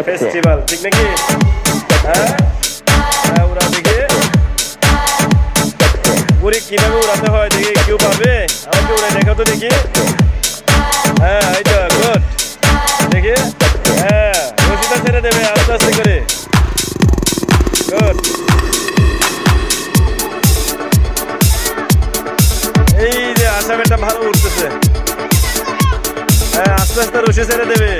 Festival, ঠিক নাকি? হ্যাঁ, উড়াও দেখি উড়ি কিভাবে উড়াতে হয় দেখি, কেউ পাবে আমাকে উড়ে দেখাও তো দেখি। হ্যাঁ, এই তো গুড, দেখি। হ্যাঁ, রশিটা ছেড়ে দেবে আস্তে আস্তে করে। গুড, এই যে আসামিটা ভালো উঠতেছে। হ্যাঁ, আস্তে আস্তে রশি ছেড়ে দেবে।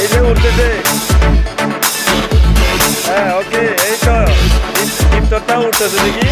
এই যে উঠতেছে। হ্যাঁ, ওকে, এই তো ভিতরটাও উঠতেছে দেখি।